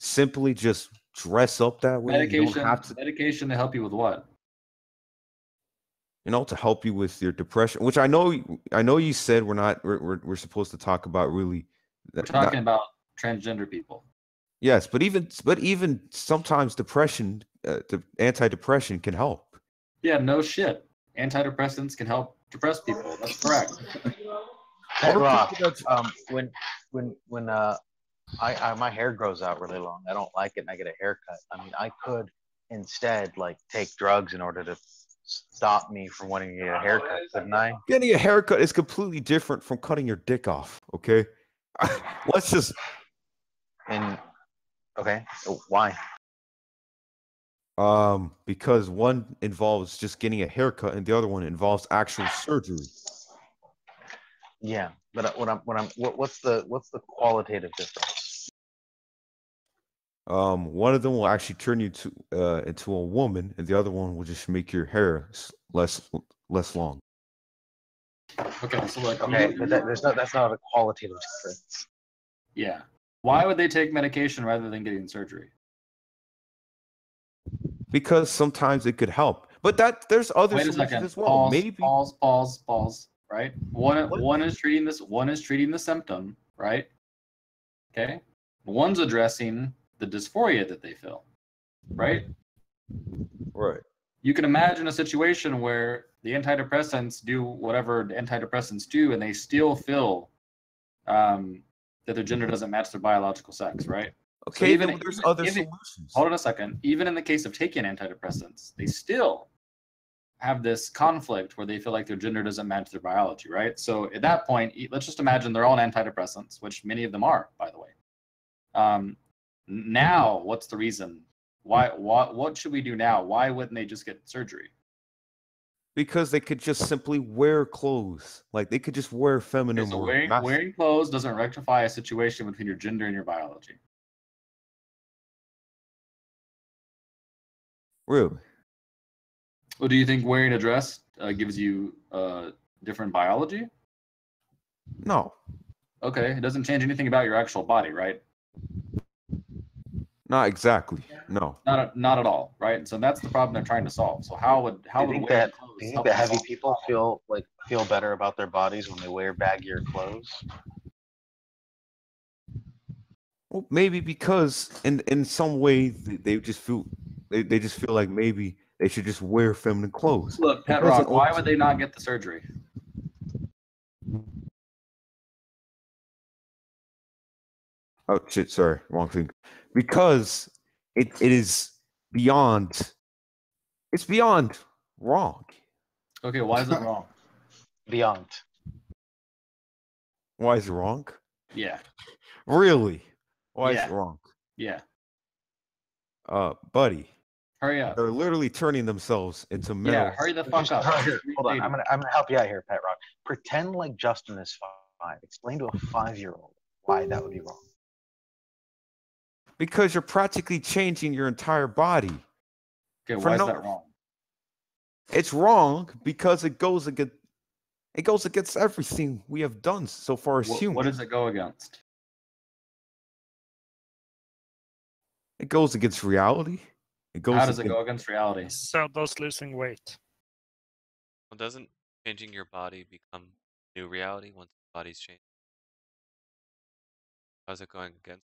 simply just dress up that way. Medication, you don't have to, medication to help you with what? to help you with your depression, which I know you said we're supposed to talk about really. We're talking about transgender people. Yes, but even sometimes depression, the antidepressant can help. Yeah, no shit. Antidepressants can help depress people. That's correct. Pet Rock, when my hair grows out really long, I don't like it, and I get a haircut. I mean, I could instead like take drugs in order to stop me from wanting to get a haircut, couldn't I? Getting a haircut is completely different from cutting your dick off. Okay, let's just. Okay, why? Because one involves just getting a haircut, and the other one involves actual surgery. Yeah, but what's the qualitative difference? One of them will actually turn you into a woman, and the other one will just make your hair less long. Okay, so like, but that's not a qualitative difference. Yeah. Why would they take medication rather than getting surgery? Because sometimes it could help, but there's other solutions as well. Maybe pause. Right. One is treating this. One is treating the symptom. Right. Okay. One's addressing the dysphoria that they feel. Right. Right. You can imagine a situation where the antidepressants do whatever the antidepressants do, and they still feel that their gender doesn't match their biological sex. Right. Okay. So there's other solutions. Hold on a second. Even in the case of taking antidepressants, they still have this conflict where they feel like their gender doesn't match their biology, right? So at that point, let's just imagine they're all on antidepressants, which many of them are, by the way. Now, what's the reason? What should we do now? Why wouldn't they just get surgery? Because they could just simply wear clothes. Like they could just wear feminine. So wearing clothes doesn't rectify a situation between your gender and your biology. Really? Well, do you think wearing a dress gives you different biology? No. Okay, it doesn't change anything about your actual body, right? Not exactly. No. Not at all, right? So that's the problem they're trying to solve. So how would do you think that heavy people feel better about their bodies when they wear baggier clothes? Well, maybe because in some way they just feel like maybe they should just wear feminine clothes. Look, Pet Rock, why would they not get the surgery? Oh shit! Sorry, wrong thing. Because it is beyond. It's beyond wrong. Okay, why is it wrong? Beyond. Why is it wrong? Yeah. Really? Why is it wrong? Yeah. Buddy. Hurry up. They're literally turning themselves into metal. Yeah, hurry the fuck up. Hold on, I'm gonna help you out here, Pet Rock. Pretend like Justin is 5. Explain to a 5-year-old why that would be wrong. Because you're practically changing your entire body. Okay, why is that wrong? It's wrong because it goes against everything we have done so far as humans. What does it go against? It goes against reality. How does it go against reality? So those losing weight. Well, doesn't changing your body become new reality once the body's changed? How's it going against?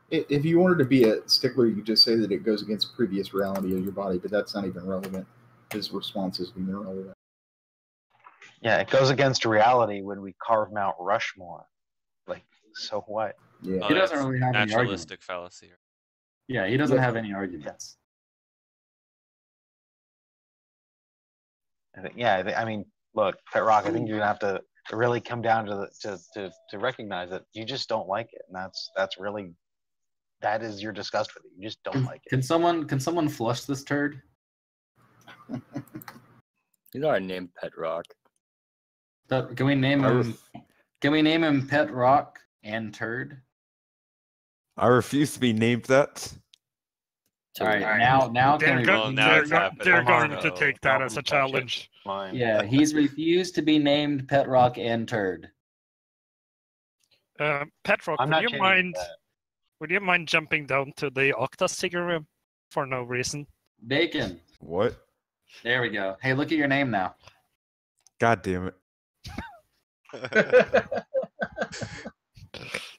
If you wanted to be a stickler, you could just say that it goes against previous reality of your body, but that's not even relevant. His response is even irrelevant. Yeah, it goes against reality when we carve Mount Rushmore. Like, so what? Yeah. He doesn't really have any arguments. Naturalistic fallacy. Yeah, he doesn't have any arguments. I mean, look, Pet Rock, I think you're gonna have to really come down to recognize that you just don't like it, and that is your disgust with it. You just don't like it. Can someone flush this turd? He's already named Pet Rock. Can we name him? Can we name him Pet Rock and Turd? I refuse to be named that. All right, now can we? They're going to take that as a challenge. Yeah, he's refused to be named Pet Rock and Turd. Pet Rock, Would you mind jumping down to the Octa room for no reason? Bacon. What? There we go. Hey, look at your name now. God damn it.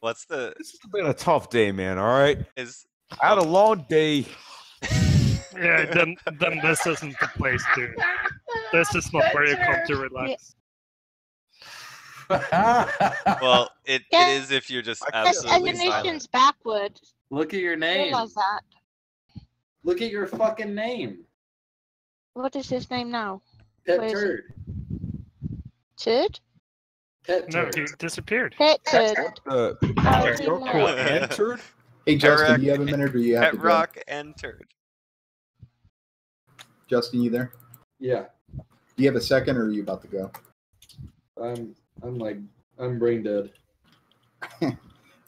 What's the This has been a tough day, man. All right. is I had a long day. Yeah, then this isn't the place, dude. This is not where you come to relax. well, it is if you're just absolutely Definition's silent. backward. Look at your name. Realize that. Look at your fucking name. What is his name now? Pet Where is turd. Turd? Pet No, turd. he disappeared. Pet turd. You're Turd. cool and turd? Hey, Justin, Rock- do you have a minute or do you have to Pet go? rock and turd. Justin, you there? Yeah. Do you have a second or are you about to go? I'm brain dead.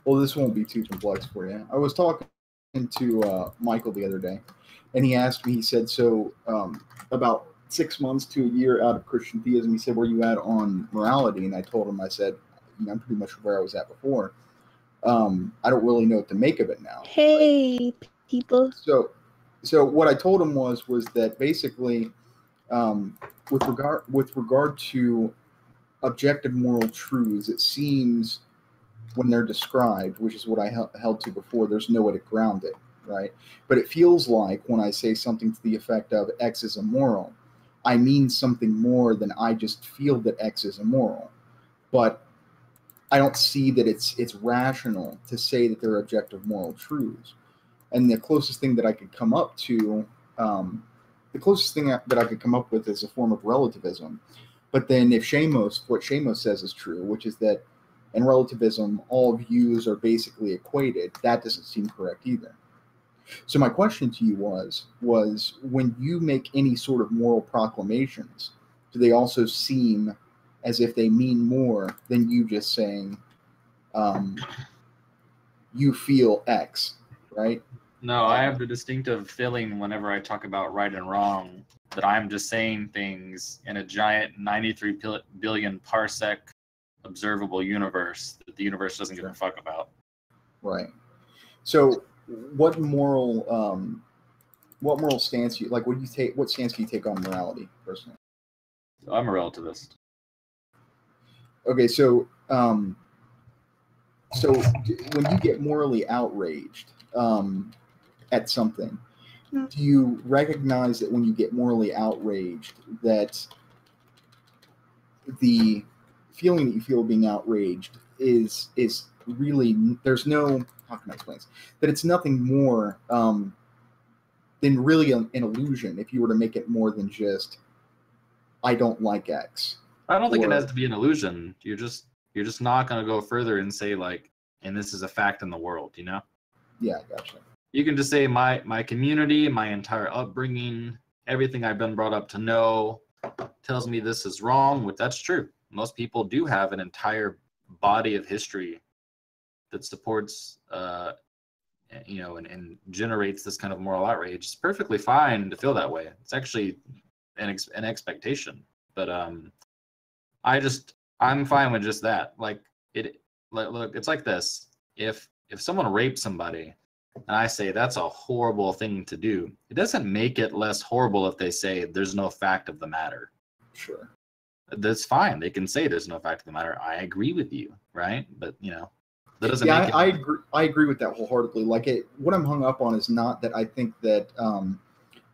Well, this won't be too complex for you. I was talking to Michael the other day, and he asked me, he said, so about 6 months to a year out of Christian theism, he said, where you at on morality? And I told him, I said, I'm pretty much where I was at before. I don't really know what to make of it now. Hey, people. So what I told him was that basically, with regard to objective moral truths, it seems when they're described, which is what I held to before, there's no way to ground it, right? But it feels like when I say something to the effect of X is immoral, I mean something more than I just feel that X is immoral. But I don't see that it's rational to say that they're objective moral truths. And the closest thing that I could come up to, the closest thing that I could come up with is a form of relativism. But then if what Shamos says is true, which is that in relativism, all views are basically equated, that doesn't seem correct either. So my question to you was when you make any sort of moral proclamations, do they also seem as if they mean more than you just saying you feel X, right? No, I have the distinctive feeling whenever I talk about right and wrong that I'm just saying things in a giant 93 billion parsec observable universe that the universe doesn't give a fuck about. Right. So what moral stance you like? What stance do you take on morality personally? I'm a relativist. Okay, so when you get morally outraged at something, do you recognize that when you get morally outraged, that the feeling that you feel being outraged is really, there's no, how can I explain this? That it's nothing more than really an illusion if you were to make it more than just, I don't like X. I don't think it has to be an illusion. You're just not going to go further and say like, and this is a fact in the world, you know? Yeah, gotcha. You can just say my community, my entire upbringing, everything I've been brought up to know tells me this is wrong, which that's true. Most people do have an entire body of history that supports, and generates this kind of moral outrage. It's perfectly fine to feel that way. It's actually an expectation. But I'm fine with just that. Look, it's like this. If someone rapes somebody, and I say that's a horrible thing to do, it doesn't make it less horrible if they say there's no fact of the matter. Sure. That's fine. They can say there's no fact of the matter. I agree with you, right? But that doesn't Yeah, make it. I agree with that wholeheartedly. What I'm hung up on is not that I think that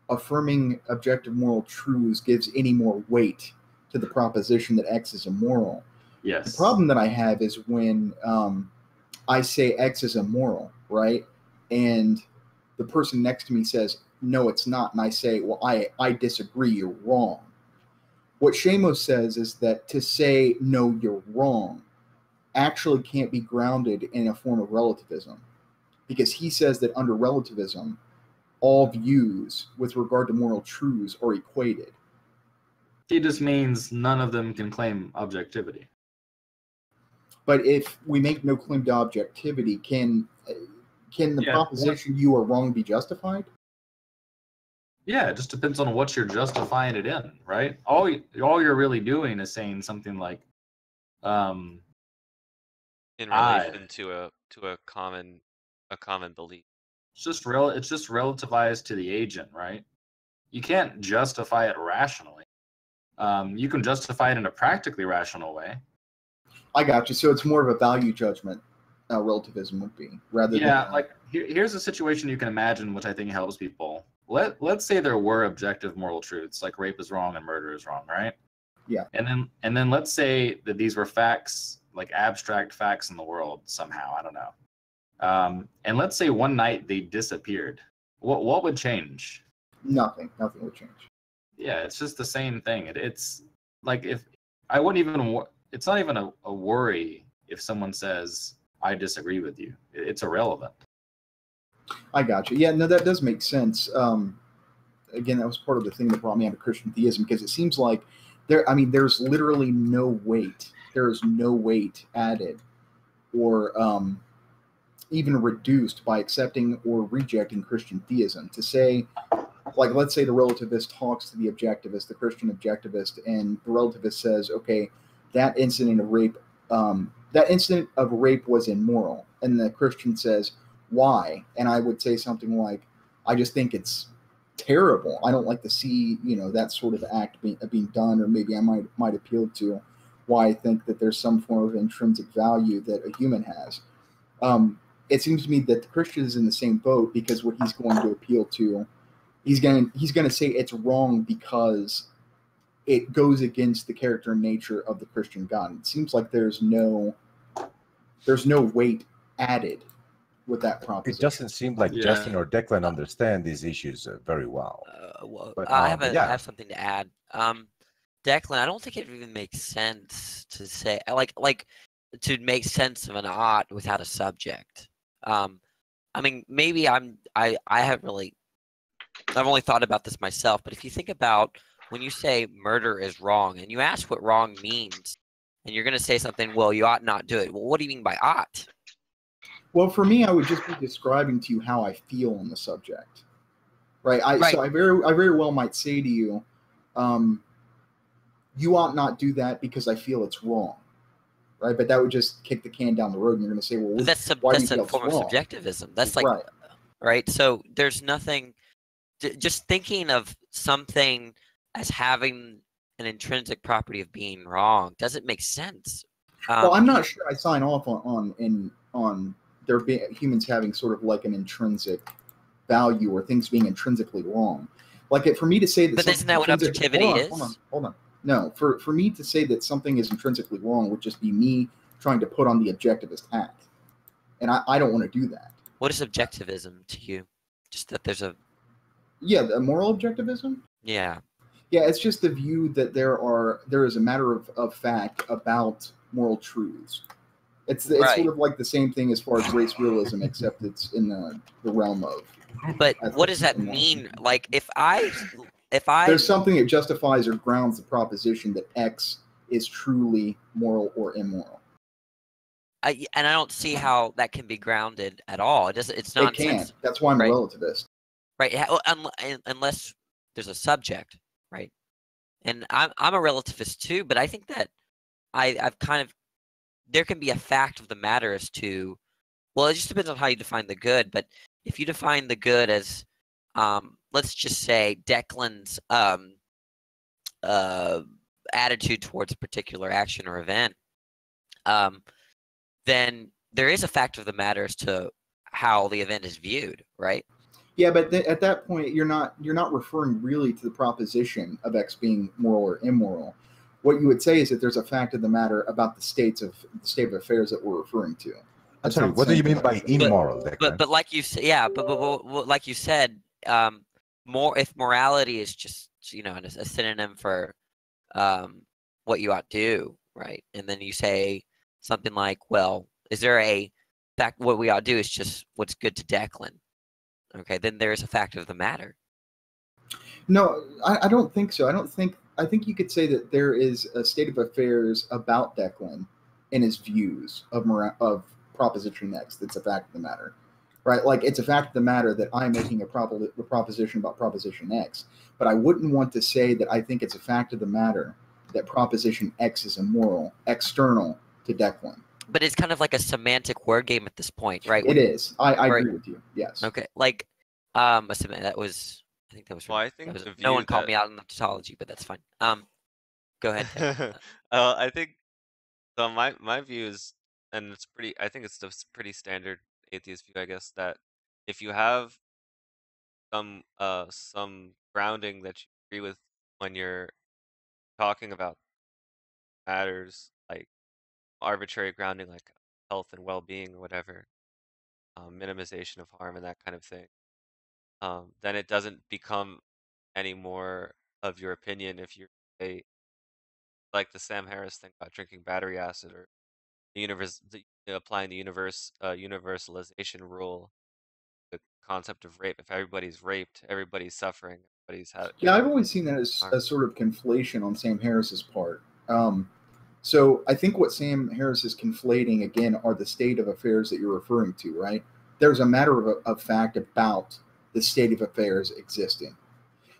affirming objective moral truths gives any more weight to the proposition that X is immoral. Yes. The problem that I have is when I say X is immoral, right? And the person next to me says, no, it's not. And I say, well, I disagree. You're wrong. What Shamos says is that to say, no, you're wrong, actually can't be grounded in a form of relativism. Because he says that under relativism, all views with regard to moral truths are equated. He just means none of them can claim objectivity. But if we make no claim to objectivity, can the proposition you are wrong be justified? Yeah, it just depends on what you're justifying it in, right? All you're really doing is saying something like, in relation to a common a common belief. It's just relativized to the agent, right? You can't justify it rationally. You can justify it in a practically rational way. I got you. So it's more of a value judgment, relativism would be, rather Yeah, than... like here's a situation you can imagine, which I think helps people. Let's say there were objective moral truths, like rape is wrong and murder is wrong, right? Yeah. And then let's say that these were facts, like abstract facts in the world somehow. I don't know. And let's say one night they disappeared. What would change? Nothing would change. Yeah, it's just the same thing. It's like if I wouldn't even. It's not even a worry if someone says I disagree with you. It's irrelevant. I got you. Yeah, no, that does make sense. Again, that was part of the thing that brought me out of Christian theism, because it seems like there's literally no weight. There is no weight added or even reduced by accepting or rejecting Christian theism. To say, like, let's say the relativist talks to the objectivist, the Christian objectivist, and the relativist says, okay, that incident of rape was immoral. And the Christian says, why? And I would say something like, I just think it's terrible. I don't like to see, that sort of act being done, or maybe I might appeal to why I think that there's some form of intrinsic value that a human has. It seems to me that the Christian is in the same boat, because what he's going to appeal to, he's going to say it's wrong because it goes against the character and nature of the Christian God. It seems like there's no weight added with that proposition. It doesn't seem like Justin or Declan understand these issues very well. But, I have something to add. Declan, I don't think it even makes sense to say like to make sense of an ought without a subject. Maybe I've only thought about this myself, but if you think about when you say murder is wrong and you ask what wrong means, and you're going to say something, well, you ought not do it. Well, what do you mean by ought? Well, for me, I would just be describing to you how I feel on the subject, right? So I very well might say to you, you ought not do that because I feel it's wrong, right? But that would just kick the can down the road, and you're going to say, well, why do you feel it's wrong? That's a form of subjectivism. That's like, right? So there's nothing. Just thinking of something as having an intrinsic property of being wrong doesn't make sense. Well, I'm not sure I sign off on there being humans having sort of like an intrinsic value or things being intrinsically wrong. Like for me to say that, but isn't that what objectivity is? Hold on. No, for me to say that something is intrinsically wrong would just be me trying to put on the objectivist hat, and I don't want to do that. What is objectivism to you? Just that there's a the moral objectivism. Yeah, it's just the view that there is a matter of fact about moral truths. It's sort of like the same thing as far as race realism, except it's in the realm of. But what does that mean? Like if I there's something that justifies or grounds the proposition that X is truly moral or immoral. I don't see how that can be grounded at all. It's nonsense. It can't. That's why I'm a relativist. Right. Unless there's a subject, right? And I'm a relativist too, but I think that I've kind of, there can be a fact of the matter as to, well, it just depends on how you define the good. But if you define the good as, let's just say Declan's attitude towards a particular action or event, then there is a fact of the matter as to how the event is viewed, right? Yeah, but at that point, you're not referring really to the proposition of X being moral or immoral. What you would say is that there's a fact of the matter about the state of affairs that we're referring to. I'm sorry. What do you mean by immoral? But like you said, but like you said, if morality is just a synonym for what you ought to do, right? And then you say something like, well, is there a fact what we ought to do is just what's good to Declan? Okay, then there is a fact of the matter. No, I don't think so. I think you could say that there is a state of affairs about Declan and his views of Proposition X that's a fact of the matter, right? Like it's a fact of the matter that I'm making a proposition about Proposition X, but I wouldn't want to say that I think it's a fact of the matter that Proposition X is immoral, external to Declan. but it's kind of like a semantic word game at this point, right? It is. I Right. agree with you. Yes. Okay, like, that was, I think that was. Well, I that think was- the no one view called that me out on the tautology, but that's fine. Go ahead. Ted. I think so. My view is, and it's pretty. I think it's the pretty standard atheist view, I guess, that if you have some grounding that you agree with when you're talking about matters like arbitrary grounding, like health and well-being or whatever, minimization of harm and that kind of thing, then it doesn't become any more of your opinion if you say like the Sam Harris thing about drinking battery acid or applying the universalization rule, the concept of rape. If everybody's raped, everybody's suffering, everybody's had. Yeah, I've always seen that as a sort of conflation on Sam Harris's part. So I think what Sam Harris is conflating again are the state of affairs that you're referring to, right? There's a matter of fact about the state of affairs existing,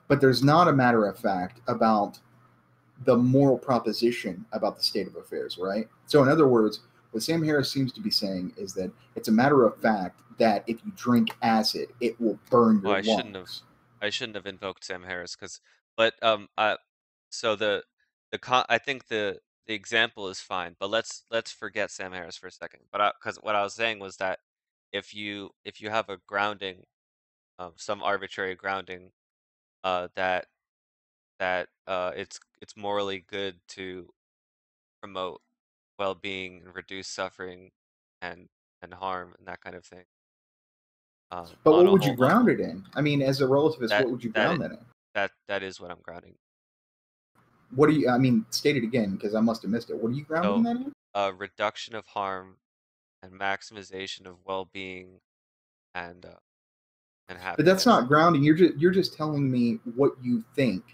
but there's not a matter of fact about the moral proposition about the state of affairs, right? So in other words, what Sam Harris seems to be saying is that it's a matter of fact that if you drink acid, it will burn your Well, lungs. I shouldn't have invoked Sam Harris but so I think the example is fine, but let's forget Sam Harris for a second. But because what I was saying was that if you have a grounding, some arbitrary grounding, that it's morally good to promote well-being and reduce suffering and harm and that kind of thing. But On what a would you whole, ground it in? I mean, as a relativist, what would you ground that in? that is what I'm grounding. What do you? I mean, state it again because I must have missed it. What are you grounding that in? Reduction of harm and maximization of well-being and happiness. But that's not grounding. You're just telling me what you think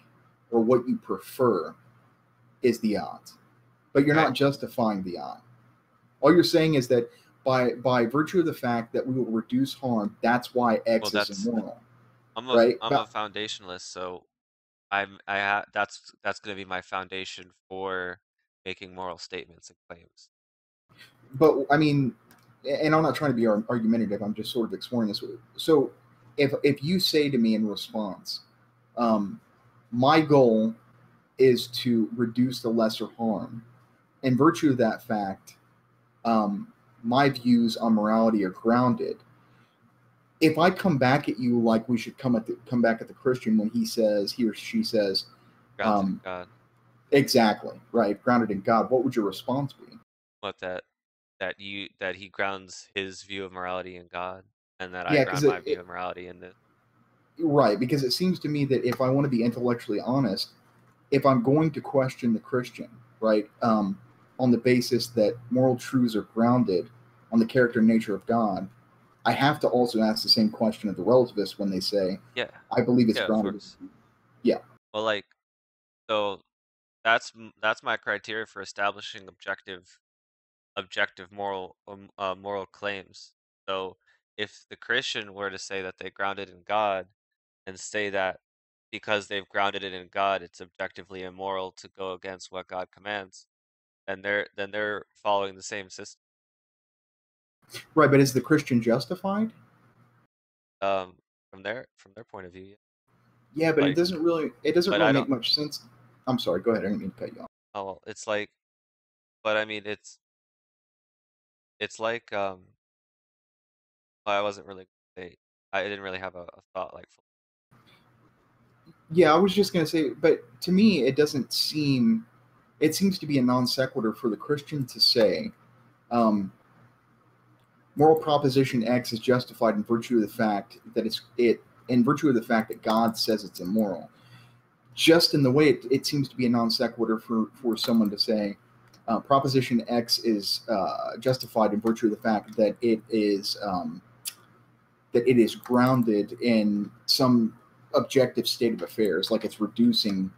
or what you prefer is the odds, but you're not justifying the odd. All you're saying is that by virtue of the fact that we will reduce harm, that's why X is immoral. I'm right? a foundationalist, so that's going to be my foundation for making moral statements and claims. But I mean, and I'm not trying to be argumentative. I'm just sort of exploring this. So if you say to me in response, my goal is to reduce the lesser harm, in virtue of that fact, my views on morality are grounded. If I come back at you like we should come back at the Christian when he or she says, grounded in God. Exactly, right, grounded in God, what would your response be? What, that he grounds his view of morality in God, and that I ground my view of morality in this. Right, because it seems to me that if I want to be intellectually honest, if I'm going to question the Christian, right, on the basis that moral truths are grounded on the character and nature of God, I have to also ask the same question of the relativists when they say, yeah, I believe it's grounded. Yeah. Well, so that's my criteria for establishing objective moral claims. So if the Christian were to say that they grounded in God and say that because they've grounded it in God, it's objectively immoral to go against what God commands, then they're following the same system. Right, but is the Christian justified? From their point of view. Yeah, but it doesn't really make much sense. I'm sorry, go ahead. I didn't mean to cut you off. Oh, well, it's like, but I mean, it's like, I wasn't really, I didn't really have a thought like. Yeah, I was just going to say, but to me, it seems to be a non sequitur for the Christian to say, moral proposition X is justified in virtue of the fact that in virtue of the fact that God says it's immoral. Just in the way it seems to be a non sequitur for someone to say, proposition X is justified in virtue of the fact that it is grounded in some objective state of affairs, like it's reducing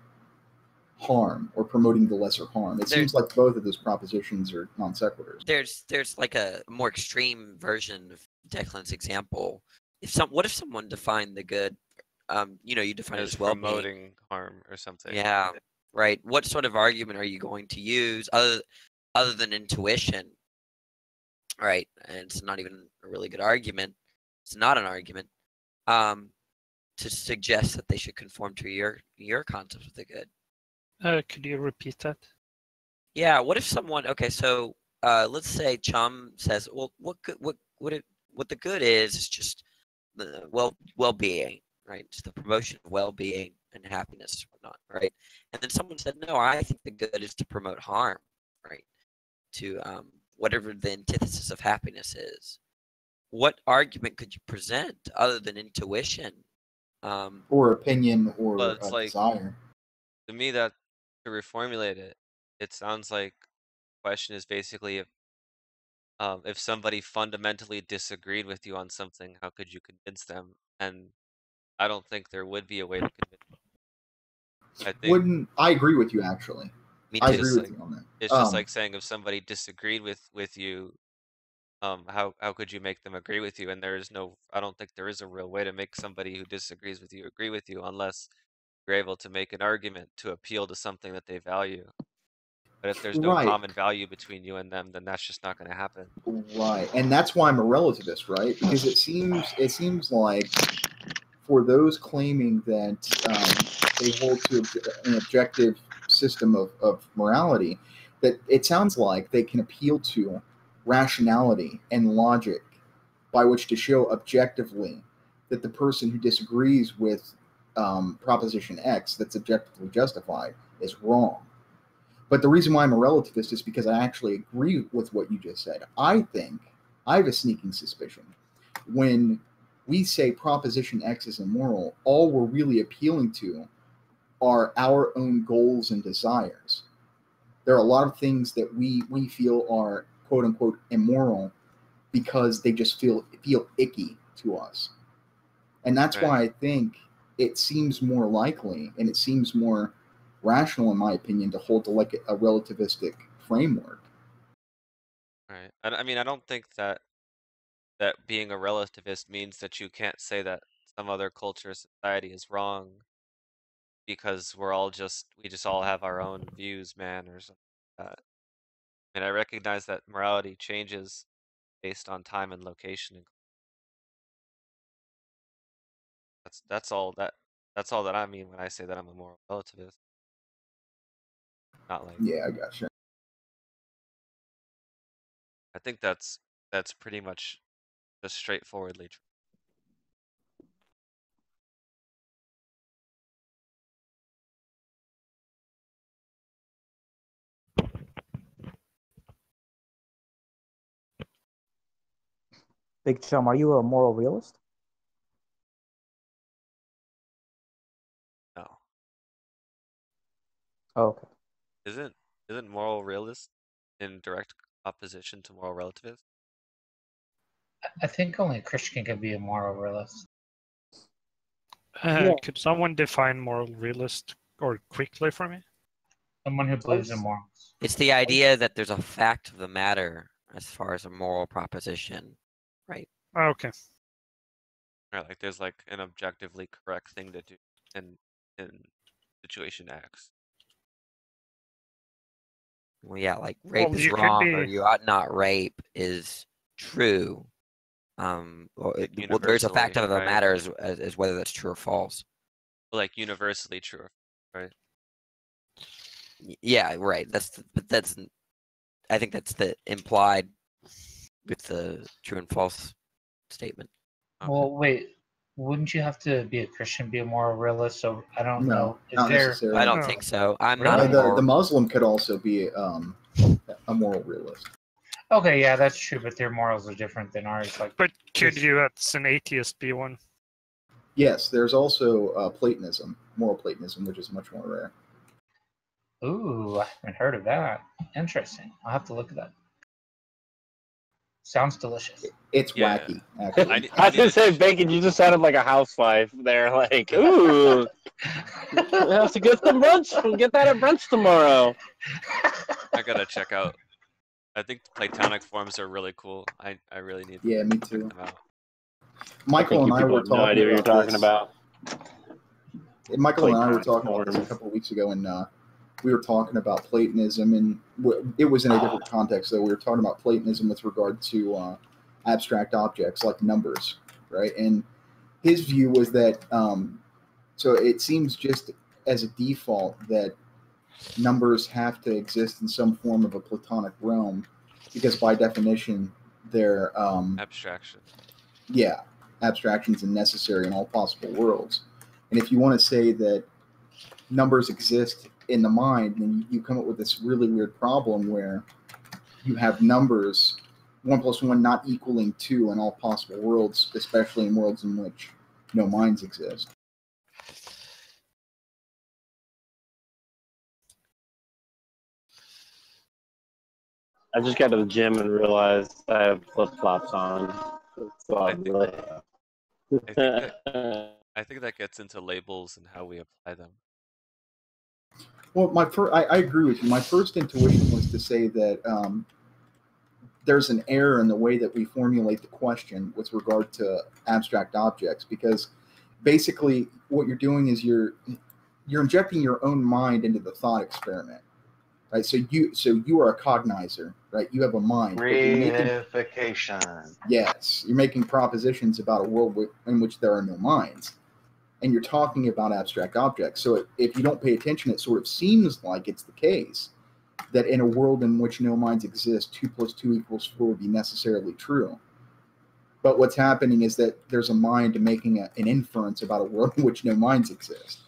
harm or promoting the lesser harm. It seems like both of those propositions are non sequiturs. There's like a more extreme version of Declan's example. What if someone defined the good? You define it as well-being, promoting harm or something. Yeah, right. What sort of argument are you going to use other than intuition right? And it's not even a really good argument. It's not an argument to suggest that they should conform to your concept of the good. Could you repeat that? Yeah. What if someone? Okay, so let's say Chum says, well, what the good is just the well-being, right? It's the promotion of well-being and happiness, whatnot, right? And then someone said, no, I think the good is to promote harm, right? To whatever the antithesis of happiness is. What argument could you present other than intuition? Or opinion or Well, it's like, desire. to me, that to reformulate it, it sounds like the question is basically if somebody fundamentally disagreed with you on something, how could you convince them? And I don't think there would be a way to convince them. I think I agree with you actually. Me I too. agree with you on that. it's just like saying if somebody disagreed with you, how could you make them agree with you? And I don't think there is a real way to make somebody who disagrees with you agree with you unless you're able to make an argument to appeal to something that they value. But if there's no Right. common value between you and them, then that's just not going to happen. Right, and that's why I'm a relativist, right? Because it seems like for those claiming that they hold to an objective system of morality, that it sounds like they can appeal to rationality and logic by which to show objectively that the person who disagrees with Proposition X that's objectively justified is wrong. But the reason why I'm a relativist is because I actually agree with what you just said. I have a sneaking suspicion. When we say Proposition X is immoral, all we're really appealing to are our own goals and desires. There are a lot of things that we feel are quote unquote immoral because they just feel icky to us. And that's Right. why I think it seems more likely and it seems more rational, in my opinion, to hold to like a relativistic framework. Right. I mean, I don't think that being a relativist means that you can't say that some other culture or society is wrong because we just all have our own views, man, or something like that. And I recognize that morality changes based on time and location. And that's all that I mean when I say that I'm a moral relativist. Not like Yeah, I gotcha. I think that's pretty much just straightforwardly true. Big Chum, are you a moral realist? No. Oh, okay. Isn't moral realist in direct opposition to moral relativist? I think only a Christian can be a moral realist. Yeah. Could someone define moral realist or quickly for me? Someone who believes in morals. It's the idea that there's a fact of the matter as far as a moral proposition, right? Okay. Right, like there's like an objectively correct thing to do in situation X. Well, yeah, like rape Well, is you could wrong or be- you ought not rape is true. Well, there's a fact Universally, of the right? matter as whether that's true or false. Like universally true, right? Yeah, right. I think that's the implied with the true and false statement. Well, wait. Wouldn't you have to be a Christian to be a moral realist? So I don't No, know. Is not there? necessarily. I don't think so. I'm not Really? a The moral. Muslim could also be a moral realist. Okay, yeah, that's true. But their morals are different than ours. Like, But could Yes. you, as an atheist, be one? Yes, there's also Platonism, moral Platonism, which is much more rare. ooh, I haven't heard of that. Interesting. I'll have to look at that. Sounds delicious. It's Yeah. wacky, actually. I was gonna say, Bacon, you just sounded like a housewife there. Like, ooh, we'll have to get some brunch. We'll get that at brunch tomorrow. I gotta check out. I think the Platonic forms are really cool. I really need to Yeah, me check too. them out. Michael and I people were have no talking idea what you're about talking this. about. Michael and I were Platonic talking about this a forms. couple of weeks ago, and we were talking about Platonism, and it was in a different context, though. We were talking about Platonism with regard to abstract objects like numbers, right? And his view was that, so it seems just as a default that numbers have to exist in some form of a Platonic realm, because by definition, they're abstraction. Yeah, abstractions and necessary in all possible worlds. And if you want to say that numbers exist in the mind, then you come up with this really weird problem where you have numbers 1 + 1 not equaling 2 in all possible worlds, especially in worlds in which no minds exist. I just got to the gym and realized I have flip-flops on. So I I'm think, really... I think that gets into labels and how we apply them. Well, I agree with you. My first intuition was to say that there's an error in the way that we formulate the question with regard to abstract objects, because basically what you're doing is you're injecting your own mind into the thought experiment, right? So you are a cognizer, right? You have a mind. Reification. Yes, you're making propositions about a world in which there are no minds, and you're talking about abstract objects. So if you don't pay attention, it sort of seems like it's the case that in a world in which no minds exist, 2 + 2 = 4 would be necessarily true. But what's happening is that there's a mind making an inference about a world in which no minds exist.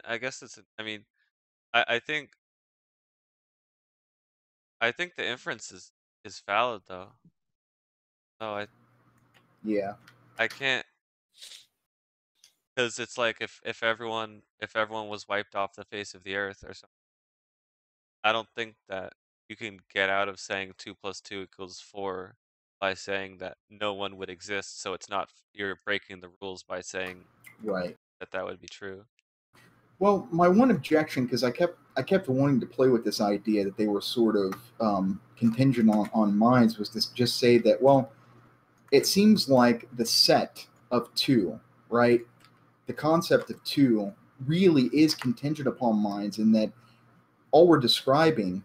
I guess it's. I mean, I think the inference is valid though. No, Yeah. I can't, because it's like if everyone was wiped off the face of the earth or something, I don't think that you can get out of saying 2 + 2 = 4 by saying that no one would exist. So it's not, you're breaking the rules by saying Right. that would be true. Well, my one objection, because I kept wanting to play with this idea that they were sort of contingent on minds, was to just say that, well, it seems like the set of 2, right? The concept of 2 really is contingent upon minds, in that all we're describing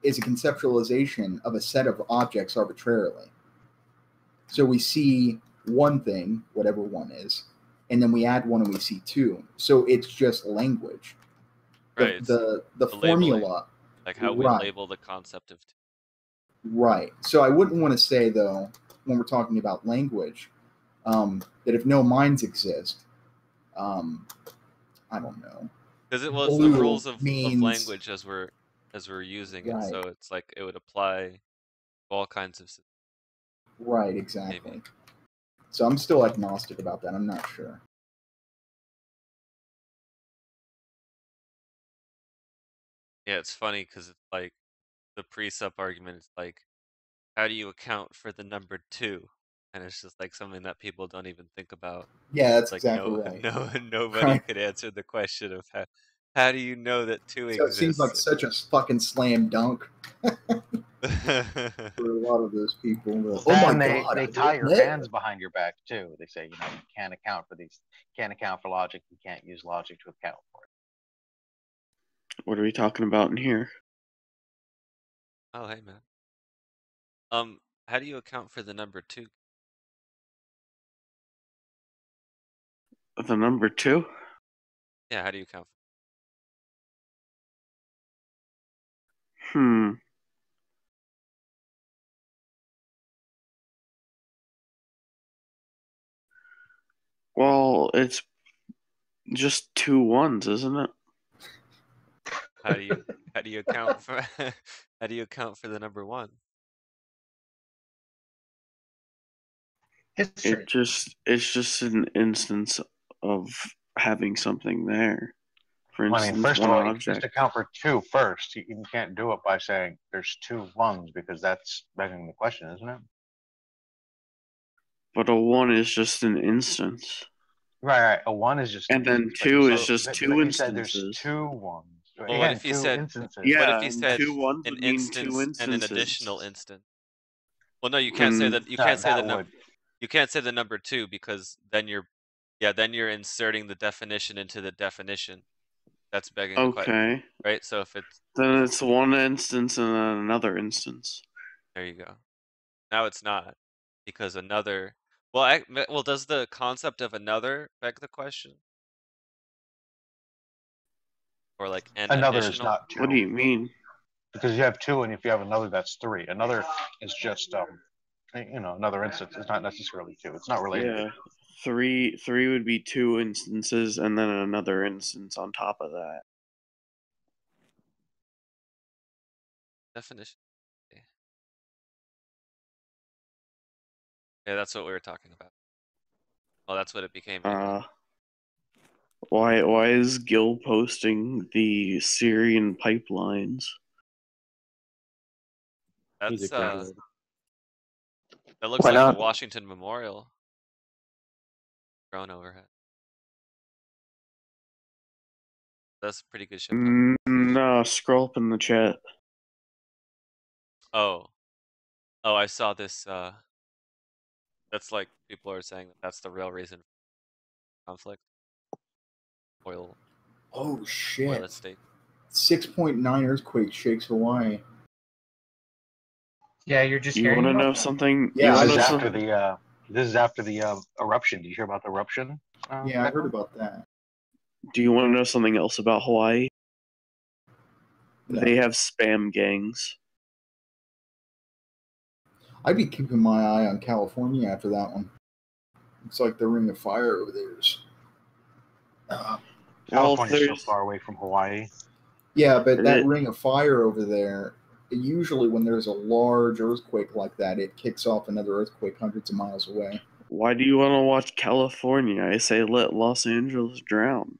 is a conceptualization of a set of objects arbitrarily. So we see one thing, whatever one is, and then we add 1 and we see 2. So it's just language. Right. The labeling, formula. like how we label the concept of 2. Right. So I wouldn't want to say, though, when we're talking about language, that if no minds exist, I don't know. Because it was the rules of language as we're using it, so it's like it would apply to all kinds of systems. Right, exactly. Maybe. So I'm still agnostic about that. I'm not sure. Yeah, it's funny because it's like the pre-sup argument is like, how do you account for the number 2? And it's just like something that people don't even think about. Yeah, that's like exactly right. Nobody could answer the question of how do you know that 2 exists? So it seems like such a fucking slam dunk for a lot of those people. They tie your hands behind your back too. They say, you can't account for these, can't account for logic, you can't use logic to account for it. What are we talking about in here? Oh, hey man. How do you account for the number 2? The number 2? Yeah, how do you account for? Well, it's just 2 1s, isn't it? How do you account for how do you account for the number 1? It's just an instance of having something there. For instance, first of all, you just account for 2 first. You can't do it by saying there's 2 1s, because that's begging the question, isn't it? But a 1 is just an instance. Right. A 1 is just. And then 2 is just 2 instances. Said there's 2 1s. Well, Again, what if you 2 said instances. Yeah, what if you said 2 1s an would mean instance 2 instances and an additional instance? Well, no, you can't say that. You can't say the number 2, because then you're Yeah, then you're inserting the definition into the definition. That's begging the question, Okay. right? So if it's Then it's one instance and then another instance. there, you go. Now it's not because another. Well, does the concept of another beg the question, or like an Another is additional? not two. What do you mean? Because you have two, and if you have another, that's three. Another is just another instance. It's not necessarily two. It's not related. Yeah. Three would be two instances and then another instance on top of that. Definition. Yeah, that's what we were talking about. Well, that's what it became. Anyway. Why is Gil posting the Syrian pipelines? That's grounded. that looks Why like not? the Washington Memorial. Drone overhead. That's a pretty good ship. No, scroll up in the chat. Oh, I saw this. That's like people are saying that's the real reason for conflict. Oil. Oh Oil shit! estate. 6.9 earthquake shakes Hawaii. Yeah, you're just You hearing want to about know that? something? Yeah, This is after the eruption. Did you hear about the eruption? Yeah, I heard about that. Do you want to know something else about Hawaii? No. They have spam gangs. I'd be keeping my eye on California after that one. It's like the Ring of Fire over there. California's so far away from Hawaii. Yeah, but that Ring of Fire over there, usually when there's a large earthquake like that, it kicks off another earthquake hundreds of miles away. Why do you want to watch California? I say let Los Angeles drown.